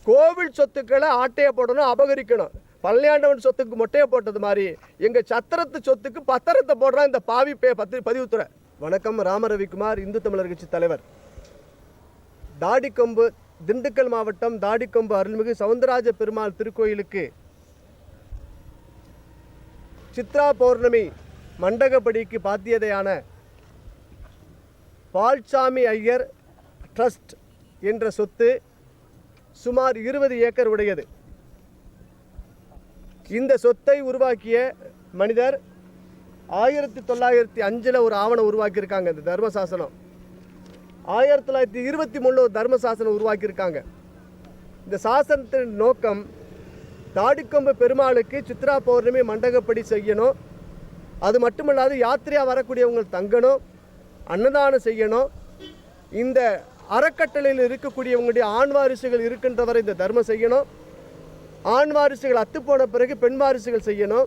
கோவில் சொத்துக்களை ஆட்டையை போடணும், அபகரிக்கணும். பழனியாண்டவன் சொத்துக்கு மொட்டையை போட்டது மாதிரி எங்கள் சத்திரத்து சொத்துக்கு பத்திரத்தை போடுறான் இந்த பாவி பதிவுத்துறை. வணக்கம், ராமரவிக்குமார், இந்து தமிழர் கட்சி தலைவர். தாடிக்கொம்பு, திண்டுக்கல் மாவட்டம் தாடிக்கொம்பு அருள்மிகு சவுந்தரராஜ பெருமாள் திருக்கோயிலுக்கு சித்ரா பௌர்ணமி மண்டகப்படிக்கு பாத்தியதையான பால்சாமி ஐயர் ட்ரஸ்ட் என்ற சொத்து சுமார் 20 ஏக்கர் உடையது. இந்த சொத்தை உருவாக்கிய மனிதர் 1905 ஒரு ஆவணம் உருவாக்கியிருக்காங்க. இந்த தர்மசாசனம் 1923 ஒரு தர்மசாசனம் உருவாக்கியிருக்காங்க. இந்த சாசனத்தின் நோக்கம் தாடிக்கொம்பு பெருமாளுக்கு சித்ரா பௌர்ணமி மண்டகப்படி செய்யணும். அது மட்டுமல்லாது யாத்திரையாக வரக்கூடியவங்க தங்கணும், அன்னதானம் செய்யணும். இந்த அறக்கட்டளையில் இருக்கக்கூடியவங்களுடைய ஆண் வாரிசுகள் இருக்கின்றவரை இந்த தர்மம் செய்யணும். ஆண் வாரிசுகள் அத்துப்போன பிறகு பெண் வாரிசுகள் செய்யணும்.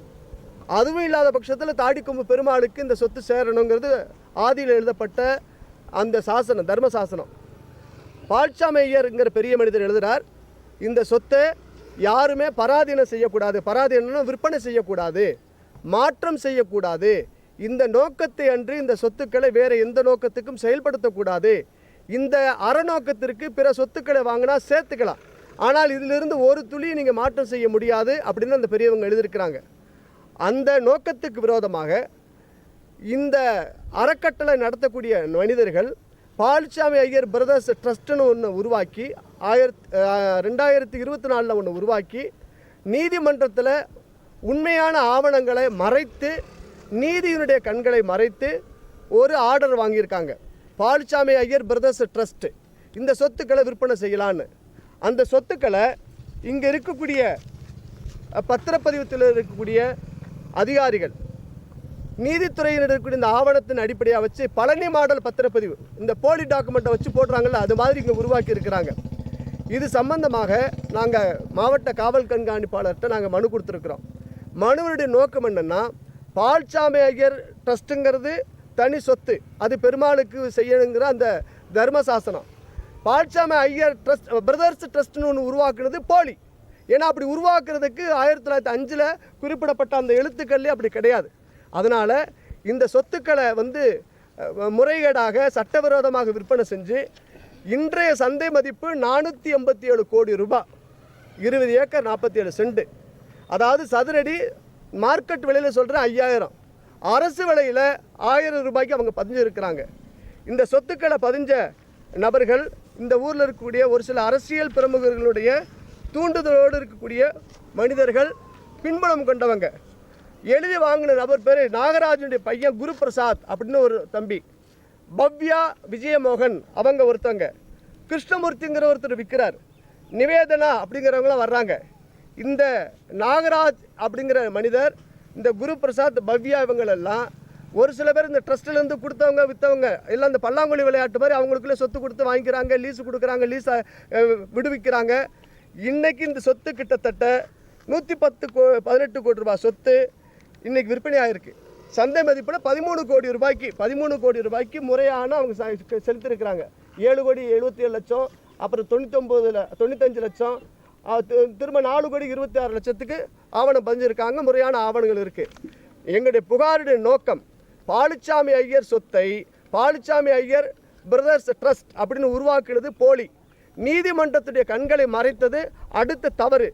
அதுவும் இல்லாத பட்சத்தில் தாடிக்கொம்பு பெருமாளுக்கு இந்த சொத்து சேரணுங்கிறது ஆதியில் எழுதப்பட்ட அந்த சாசனம், தர்ம சாசனம். பால்சாமி ஐயர்ங்கிற பெரிய மனிதர் எழுதுகிறார், இந்த சொத்தை யாருமே பராதீனம் செய்யக்கூடாது, பராதீனம் விற்பனை செய்யக்கூடாது, மாற்றம் செய்யக்கூடாது. இந்த நோக்கத்தை அன்று இந்த சொத்துக்களை வேறு எந்த நோக்கத்துக்கும் செயல்படுத்தக்கூடாது. இந்த அறநோக்கத்திற்கு பிற சொத்துக்களை வாங்கினா சேர்த்துக்கலாம், ஆனால் இதிலிருந்து ஒரு துளி நீங்கள் மாற்றம் செய்ய முடியாது அப்படின்னு அந்த பெரியவங்க எழுதியிருக்கிறாங்க. அந்த நோக்கத்துக்கு விரோதமாக இந்த அறக்கட்டளை நடத்தக்கூடிய மனிதர்கள் பால்சாமி ஐயர் பிரதர்ஸ் ட்ரஸ்ட்னு ஒன்று உருவாக்கி 2024 ஒன்று உருவாக்கி நீதிமன்றத்தில் உண்மையான ஆவணங்களை மறைத்து, நீதியினுடைய கண்களை மறைத்து ஒரு ஆர்டர் வாங்கியிருக்காங்க. பால்சாமி ஐயர் பிரதர்ஸ் ட்ரஸ்ட்டு இந்த சொத்துக்களை விற்பனை செய்யலான்னு. அந்த சொத்துக்களை இங்கே இருக்கக்கூடிய பத்திரப்பதிவத்தில் இருக்கக்கூடிய அதிகாரிகள், நீதித்துறையில் இருக்கக்கூடிய இந்த ஆவணத்தின் அடிப்படையாக வச்சு பழனி மாடல் பத்திரப்பதிவு, இந்த போலி டாக்குமெண்ட்டை வச்சு போடுறாங்கல்ல, அது மாதிரி இங்கே உருவாக்கி இருக்கிறாங்க. இது சம்பந்தமாக நாங்கள் மாவட்ட காவல் கண்காணிப்பாளர்கிட்ட நாங்கள் மனு கொடுத்துருக்குறோம். மனுவுடைய நோக்கம் என்னென்னா, பால்சாமி ஐயர் ட்ரஸ்ட்டுங்கிறது தனி சொத்து, அது பெருமாளுக்கு செய்யணுங்கிற அந்த தர்மசாசனம். பால்சாமி ஐயர் ட்ரஸ்ட் பிரதர்ஸ் ட்ரஸ்ட்னு ஒன்று உருவாக்குனது போலி. ஏன்னா அப்படி உருவாக்குறதுக்கு 1905 குறிப்பிடப்பட்ட அந்த எழுத்துக்கள்லேயே அப்படி கிடையாது. அதனால் இந்த சொத்துக்களை முறைகேடாக சட்டவிரோதமாக விற்பனை செஞ்சு இன்றைய சந்தை மதிப்பு 487 கோடி ரூபாய், 20 ஏக்கர் 47 சென்ட். அதாவது சதுரடி மார்க்கெட் விலையில் சொல்கிறேன் 5000, அரசு விலையில் 1000 ரூபாய்க்கு அவங்க பதிஞ்சிருக்கிறாங்க. இந்த சொத்துக்களை பதிஞ்ச நபர்கள் இந்த ஊரில் இருக்கக்கூடிய ஒரு சில அரசியல் பிரமுகர்களுடைய தூண்டுதலோடு இருக்கக்கூடிய மனிதர்கள், பின்புலம் கொண்டவங்க. எழுதி வாங்கின நபர் பேர் நாகராஜனுடைய பையன் குரு பிரசாத் அப்படின்னு ஒரு தம்பி, பவ்யா விஜயமோகன் அவங்க ஒருத்தங்க, கிருஷ்ணமூர்த்திங்கிற ஒருத்தர் விற்கிறார், நிவேதனா அப்படிங்கிறவங்களாம் வர்றாங்க. இந்த நாகராஜ் அப்படிங்கிற மனிதர், இந்த குரு பிரசாத், பவ்யா இவங்களெல்லாம் ஒரு சில பேர் இந்த ட்ரஸ்ட்லேருந்து கொடுத்தவங்க விற்றவங்க எல்லாம் இந்த பல்லாங்குழி விளையாட்டு மாதிரி அவங்களுக்குள்ளே சொத்து கொடுத்து வாங்கிக்கிறாங்க, லீஸு கொடுக்குறாங்க, லீஸை விடுவிக்கிறாங்க. இன்றைக்கி இந்த சொத்து கிட்டத்தட்ட 118 கோடி ரூபாய் சொத்து இன்றைக்கி விற்பனை ஆகிருக்கு. சந்தை மதிப்பில் 13 கோடி ரூபாய்க்கு முறையான அவங்க செலுத்திருக்கிறாங்க. 7,77,00,000, அப்புறம் 95 லட்சம், திரும்ப 4,26 லட்சத்துக்கு ஆவணம் பதிஞ்சிருக்காங்க. முறையான ஆவணங்கள் இருக்குது. எங்களுடைய புகாருடைய நோக்கம், பால்சாமி ஐயர் சொத்தை பால்சாமி ஐயர் பிரதர்ஸ் ட்ரஸ்ட் அப்படின்னு உருவாக்குறது போலி, நீதிமன்றத்துடைய கண்களை மறைத்தது அடுத்த தவறு.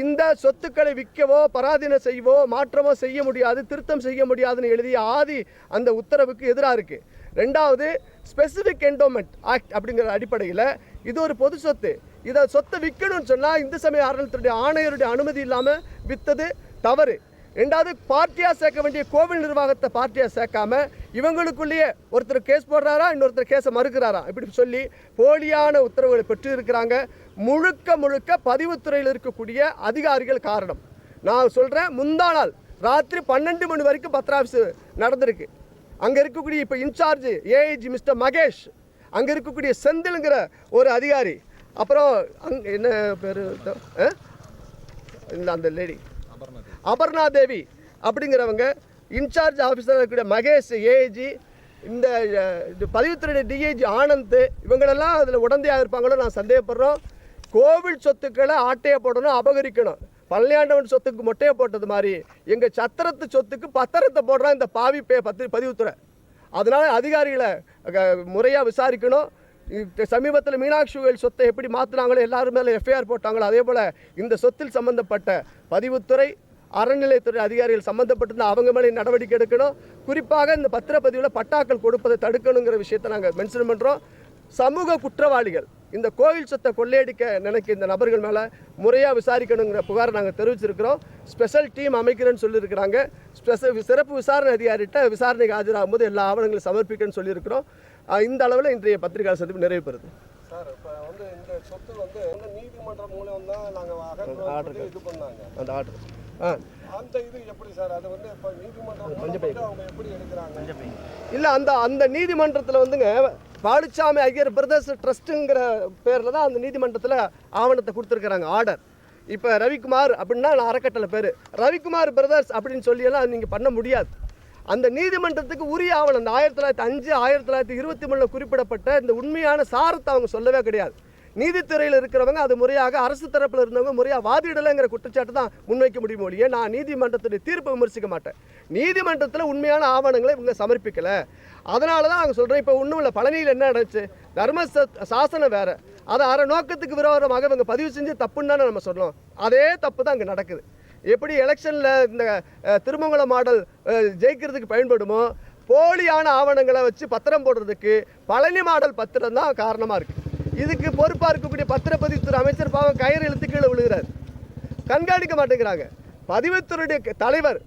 இந்த சொத்துக்களை விற்கவோ பராதீனம் செய்யவோ மாற்றமோ செய்ய முடியாது, திருத்தம் செய்ய முடியாதுன்னு எழுதிய ஆதி அந்த உத்தரவுக்கு எதிராக இருக்குது. ரெண்டாவது, ஸ்பெசிஃபிக் என்டோமெண்ட் ஆக்ட் அப்படிங்கிற அடிப்படையில் இது ஒரு பொது சொத்து, இதை சொத்தை விற்கணும்னு சொன்னால் இந்து சமய அறநிலையத்துடைய ஆணையருடைய அனுமதி இல்லாமல் விற்றது தவறு. ரெண்டாவது, பார்ட்டியாக சேர்க்க வேண்டிய கோவில் நிர்வாகத்தை பார்ட்டியாக சேர்க்காம இவங்களுக்குள்ளேயே ஒருத்தர் கேஸ் போடுறாரா, இன்னொருத்தர் கேஸை மறுக்கிறாரா, இப்படி சொல்லி போலியான உத்தரவுகளை பெற்று இருக்கிறாங்க. முழுக்க பதிவுத்துறையில் இருக்கக்கூடிய அதிகாரிகள் காரணம். நான் சொல்கிறேன், முந்தா நாள் ராத்திரி 12 மணி வரைக்கும் பத்திர ஆஃபீஸ் நடந்திருக்கு. அங்கே இருக்கக்கூடிய இப்போ இன்சார்ஜ் ஏஐஜி மிஸ்டர் மகேஷ், அங்கே இருக்கக்கூடிய செந்திலுங்கிற ஒரு அதிகாரி, அப்புறம் என்ன பேர் இல்லை அந்த லேடி அபர்ணா தேவி அப்படிங்கிறவங்க, இன்சார்ஜ் ஆஃபீஸர் இருக்கக்கூடிய மகேஷ் ஏஐஜி, இந்த பதிவுத்துறை டிஐஜி ஆனந்த், இவங்களெல்லாம் அதில் உடந்தையாக இருப்பாங்களோ நான் சந்தேகப்படுறோம். கோவில் சொத்துக்களை ஆட்டையை போடணும், அபகரிக்கணும். பழனியாண்டவன் சொத்துக்கு மொட்டையை போட்டது மாதிரி எங்கள் சத்திரத்து சொத்துக்கு பத்திரத்தை போடுறான் இந்த பாவி பதிவுத்துறை. அதனால் அதிகாரிகளை முறையாக விசாரிக்கணும். சமீபத்தில் மீனாட்சி கோயில் சொத்தை எப்படி மாற்றினாங்களோ எல்லாரும் மேலே எஃப்ஐஆர் போட்டாங்களோ அதே போல் இந்த சொத்தில் சம்பந்தப்பட்ட பதிவுத்துறை அறநிலையத்துறை அதிகாரிகள் சம்மந்தப்பட்டிருந்தால் அவங்க மேலே நடவடிக்கை எடுக்கணும். குறிப்பாக இந்த பத்திரப்பதிவில் பட்டாக்கள் கொடுப்பதை தடுக்கணுங்கிற விஷயத்தை நாங்கள் மென்ஷன் பண்ணுறோம். சமூக குற்றவாளிகள் இந்த கோவில் சொத்தை கொள்ளையடிக்க நினைக்க இந்த நபர்கள் மேலே முறையாக விசாரிக்கணுங்கிற புகாரை நாங்கள் தெரிவிச்சிருக்கிறோம். ஸ்பெஷல் டீம் அமைக்கிறேன்னு சொல்லியிருக்கிறாங்க. சிறப்பு விசாரணை அதிகாரிகிட்ட விசாரணைக்கு ஆஜராகும் போது எல்லா ஆவணங்களும் சமர்ப்பிக்கணும்னு சொல்லியிருக்கிறோம். இந்த அளவில் இன்றைய பத்திரிகையாளர் சந்திப்பு நிறைவு பெறுது. சார் இப்போ வந்து இந்த சொத்து வந்து நீதிமன்றம் மூலம் தான் நாங்கள் இது பண்ணாங்க அந்த ஆர்டர். அந்த இது எப்படி சார் அது வந்து இப்போ நீதிமன்றம் அவங்க எப்படி எடுக்கிறாங்க? இல்லை அந்த நீதிமன்றத்தில் வந்துங்க பாலுச்சாமி ஐயர் பிரதர்ஸ் ட்ரஸ்ட்டுங்கிற பேரில் தான் அந்த நீதிமன்றத்தில் ஆவணத்தை கொடுத்துருக்குறாங்க ஆர்டர். இப்போ ரவிக்குமார் அப்படின்னா நான் அறக்கட்டளை பேர், ரவிக்குமார் பிரதர்ஸ் அப்படின்னு சொல்லியெல்லாம் நீங்கள் பண்ண முடியாது. அந்த நீதிமன்றத்துக்கு உரிய ஆவணம் இந்த 1905 1923 குறிப்பிடப்பட்ட இந்த உண்மையான சாரத்தை அவங்க சொல்லவே கிடையாது. நீதித்துறையில் இருக்கிறவங்க அது முறையாக அரசு தரப்பில் இருந்தவங்க முறையாக வாதிடலைங்கிற குற்றச்சாட்டு தான் முன்வைக்க முடியும் ஒழிய நான் நீதிமன்றத்துடைய தீர்ப்பை விமர்சிக்க மாட்டேன். நீதிமன்றத்தில் உண்மையான ஆவணங்களை இவங்க சமர்ப்பிக்கலை. அதனால தான் அவங்க சொல்கிறேன். இப்போ ஒன்றும் இல்லை, பழனியில் என்ன நடந்துச்சு, தர்ம சாசனம் வேறு, அதை அரை நோக்கத்துக்கு விரோதமாக இவங்க பதிவு செஞ்சு தப்புன்னு தானே நம்ம சொல்லணும். அதே தப்பு தான் அங்கே நடக்குது. எப்படி எலெக்ஷனில் இந்த திருமங்கலம் மாடல் ஜெயிக்கிறதுக்கு பயன்படுமோ போலியான ஆவணங்களை வச்சு பத்திரம் போடுறதுக்கு பழனி மாடல் பத்திரம் தான் காரணமாக இருக்குது. இதுக்கு பொறுப்பாக இருக்கக்கூடிய பத்திரப்பதிவுத்துறை அமைச்சர் பாவம் கயிறு இழுத்து கீழே விழுகிறார், கண்காணிக்க மாட்டேங்கிறாங்க. பதிவுத்துறையுடைய தலைவர்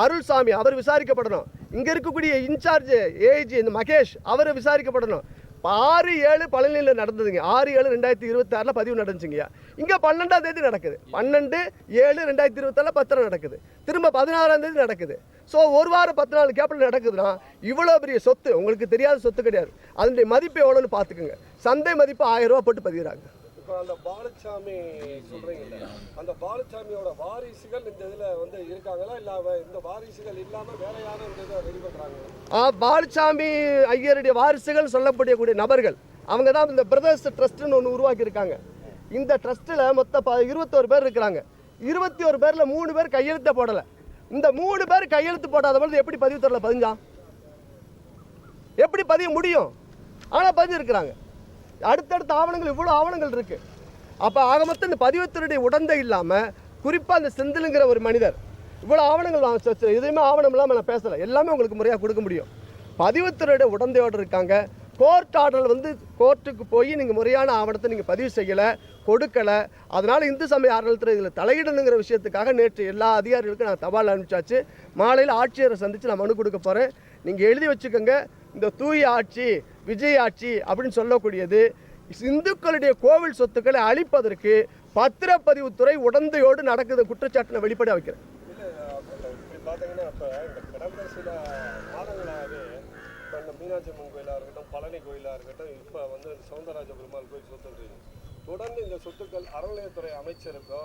அருள்சாமி அவர் விசாரிக்கப்படணும். இங்கே இருக்கக்கூடிய இன்சார்ஜ் ஏஐஜி இந்த மகேஷ் அவர் விசாரிக்கப்படணும். 6/7 பழனியில் நடந்ததுங்க. 6/7/2026 பதிவு நடந்துச்சுங்க. இங்கே 12ஆம் தேதி நடக்குது, 12/7/2026 பத்திரம் நடக்குது, திரும்ப 16ஆம் தேதி நடக்குது. ஸோ ஒரு வாரம் 10 நாள் கேப்பில் நடக்குதுன்னா இவ்வளோ பெரிய சொத்து உங்களுக்கு தெரியாத சொத்து கிடையாது. அதனுடைய மதிப்பு எவ்வளோன்னு பார்த்துக்குங்க. சந்தை மதிப்பு 1000 ரூபா போட்டு பதிகிறாங்க. இப்போ அந்த பாலுச்சாமி சொல்கிறீங்கல்ல, அந்த பாலுச்சாமியோட வாரிசுகள் இந்த இதில் வந்து இருக்காங்களா இல்லை இந்த வாரிசுகள் இல்லாமல் வேற யாரும் இந்த இதை ரெடி பண்ணுறாங்க? பாலுச்சாமி ஐயருடைய வாரிசுகள் சொல்லப்படக்கூடிய நபர்கள் அவங்க தான் இந்த பிரதர்ஸ் ட்ரஸ்ட்டுன்னு ஒன்று உருவாக்கியிருக்காங்க. இந்த ட்ரஸ்ட்டில் மொத்தம் 21 பேர் இருக்கிறாங்க. 21 பேரில் 3 பேர் கையெழுத்தை போடலை. இந்த 3 பேர் கையெழுத்து போடாத பொழுது எப்படி பதிவுத்துறையில் பதிஞ்சான்? எப்படி பதிய முடியும்? ஆனால் பதிஞ்சிருக்கிறாங்க. அடுத்தடுத்த ஆவணங்கள் இவ்வளோ ஆவணங்கள் இருக்குது. அப்போ ஆக மொத்தம் இந்த பதிவுத்துறையுடைய உடந்தை இல்லாமல் குறிப்பாக அந்த செந்திலுங்கிற ஒரு மனிதர் இவ்வளோ ஆவணங்கள் எதுவுமே ஆவணம் இல்லாமல் நான் பேசலை, எல்லாமே உங்களுக்கு முறையாக கொடுக்க முடியும். பதிவுத்துறையோட உடந்தையோடு இருக்காங்க. கோர்ட் ஆர்டர் வந்து கோர்ட்டுக்கு போய் நீங்கள் முறையான ஆவணத்தை நீங்கள் பதிவு செய்யலை, கொடுக்கலை. அதனால் இந்து சமய அறநிலையத்துறை இதில் தலையிடணுங்கிற விஷயத்துக்காக நேற்று எல்லா அதிகாரிகளுக்கும் நான் தபால் அனுப்பிச்சாச்சு. மாலையில் ஆட்சியரை சந்தித்து நான் மனு கொடுக்க போகிறேன். நீங்கள் எழுதி வச்சுக்கோங்க, இந்த தூய ஆட்சி விஜய் ஆட்சி அப்படின்னு சொல்லக்கூடியது இந்துக்களுடைய கோவில் சொத்துக்களை அழிப்பதற்கு பத்திரப்பதிவுத்துறை உடந்தையோடு நடக்குது குற்றச்சாட்டை வெளிப்படையாக வைக்கிறேன். பார்த்தீங்கன்னா இப்போ இந்த கடந்த சில மாதங்களாகவே இப்போ இந்த மீனாட்சி அம்மன் கோயிலாக இருக்கட்டும், பழனி கோயிலாக இருக்கட்டும், இப்போ வந்து சவுந்தரராஜ பெருமாள் கோயில் சொத்து தொடர்ந்து இந்த சொத்துக்கள் அறநிலையத்துறை அமைச்சருக்கோ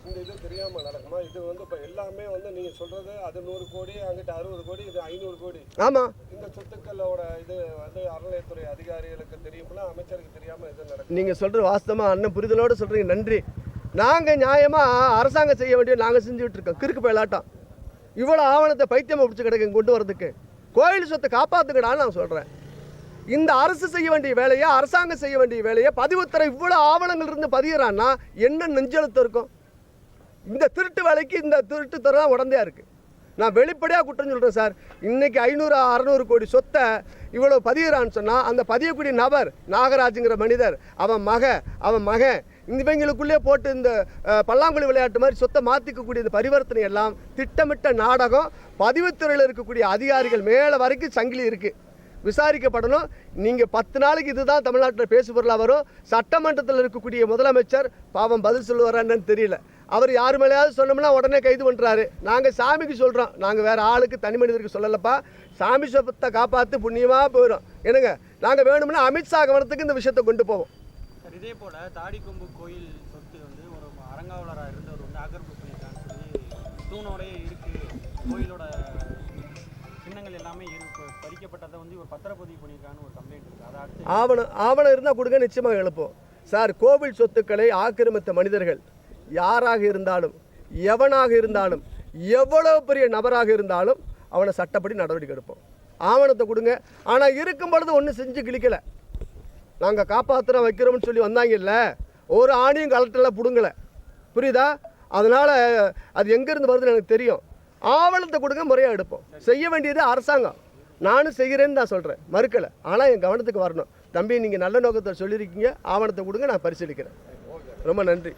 இந்த இது தெரியாமல் நடக்குமா? இது வந்து இப்போ எல்லாமே வந்து நீங்கள் சொல்கிறது அது 100 கோடி, அங்கிட்ட 60 கோடி, இது 500 கோடி. ஆமாம், இந்த சொத்துக்களோட இது வந்து அறநிலையத்துறை அதிகாரிகளுக்கு தெரியும்னா அமைச்சருக்கு தெரியாமல் இது நடக்கும். நீங்கள் சொல்கிற வாஸ்தவமாக அண்ணன் புரிதலோடு சொல்கிறீங்க, நன்றி. நாங்கள் நியாயமாக அரசாங்கம் செய்ய வேண்டிய நாங்கள் செஞ்சுக்கிட்டு இருக்கோம். கிறுக்கு போயிலாட்டம் இவ்வளோ ஆவணத்தை பைத்தியமாக பிடிச்சி கிடக்கு கொண்டு வரதுக்கு கோயில் சொத்தை காப்பாற்றுக்கடான்னு நான் சொல்கிறேன். இந்த அரசு செய்ய வேண்டிய வேலையை அரசாங்கம் செய்ய வேண்டிய வேலையை பதிவுத்துறை இவ்வளோ ஆவணங்கள் இருந்து பதிகிறான்னா என்ன நெஞ்செழுத்து இருக்கும்? இந்த திருட்டு வேலைக்கு இந்த திருட்டு துறை தான் உடந்தையாக இருக்குது. நான் வெளிப்படையாக குற்றம் சொல்கிறேன் சார். இன்றைக்கி 500-600 கோடி சொத்தை இவ்வளோ பதிகிறான்னு சொன்னால் அந்த பதியக்கூடிய நபர் நாகராஜுங்கிற மனிதர், அவன் மகன் இவங்களுக்குள்ளே போட்டு இந்த பல்லாங்குழி விளையாட்டு மாதிரி சொத்தை மாற்றிக்கக்கூடிய இந்த பரிவர்த்தனை எல்லாம் திட்டமிட்ட நாடகம். பதிவுத்துறையில் இருக்கக்கூடிய அதிகாரிகள் மேலே வரைக்கும் சங்கிலி இருக்குது, விசாரிக்கப்படணும். நீங்கள் 10 நாளைக்கு இதுதான் தமிழ்நாட்டில் பேசுபொருளாக வரும். சட்டமன்றத்தில் இருக்கக்கூடிய முதலமைச்சர் பாவம் பதில் சொல்லுவாரான்னு தெரியல. அவர் யார் மேலேயாவது சொன்னோம்னா உடனே கைது பண்ணுறாரு. நாங்கள் சாமிக்கு சொல்கிறோம், நாங்கள் வேறு ஆளுக்கு தனி மனிதருக்கு சொல்லலப்பா. சாமி சொத்தை காப்பாற்று புண்ணியமாக போயிடும். என்னங்க, நாங்கள் வேணும்னா அமித்ஷா கவனத்துக்கு இந்த விஷயத்தை கொண்டு போவோம். இதே போல் தாடிக்கொம்பு கோயில் சொத்து வந்து ஒரு அறங்காவலராக இருந்தவர் வந்து ஆக்கிரமிப்பு பண்ணியிருக்கான்னு சொல்லி தூணோடையே இருக்குது, கோயிலோட சின்னங்கள் எல்லாமே பறிக்கப்பட்டதை வந்து ஒரு பத்திரப்பதிவு பண்ணியிருக்கான்னு ஒரு கம்ப்ளைண்ட் இருக்குது. அதை அடுத்து ஆவணம் இருந்தால் கொடுங்க, நிச்சயமாக எழுப்போம். சார், கோவில் சொத்துக்களை ஆக்கிரமித்த மனிதர்கள் யாராக இருந்தாலும், எவனாக இருந்தாலும், எவ்வளோ பெரிய நபராக இருந்தாலும் அவனை சட்டப்படி நடவடிக்கை எடுப்போம். ஆவணத்தை கொடுங்க. ஆனால் இருக்கும் பொழுது ஒன்றும் செஞ்சு கிழிக்கலை. நாங்கள் காப்பாற்றுற வைக்கிறோம்னு சொல்லி வந்தாங்கல்ல, ஒரு ஆணியும் கலெக்டரில் பிடுங்கலை. புரியுதா? அதனால் அது எங்கேருந்து வருதுன்னு எனக்கு தெரியும். ஆவணத்தை கொடுங்க, முறையாக எடுப்போம். செய்ய வேண்டியது அரசாங்கம். நானும் செய்கிறேன்னு தான் சொல்கிறேன், மறுக்கலை. ஆனால் என் கவனத்துக்கு வரணும். தம்பி, நீங்கள் நல்ல நோக்கத்தை சொல்லியிருக்கீங்க, ஆவணத்தை கொடுங்க, நான் பரிசீலிக்கிறேன். ரொம்ப நன்றி.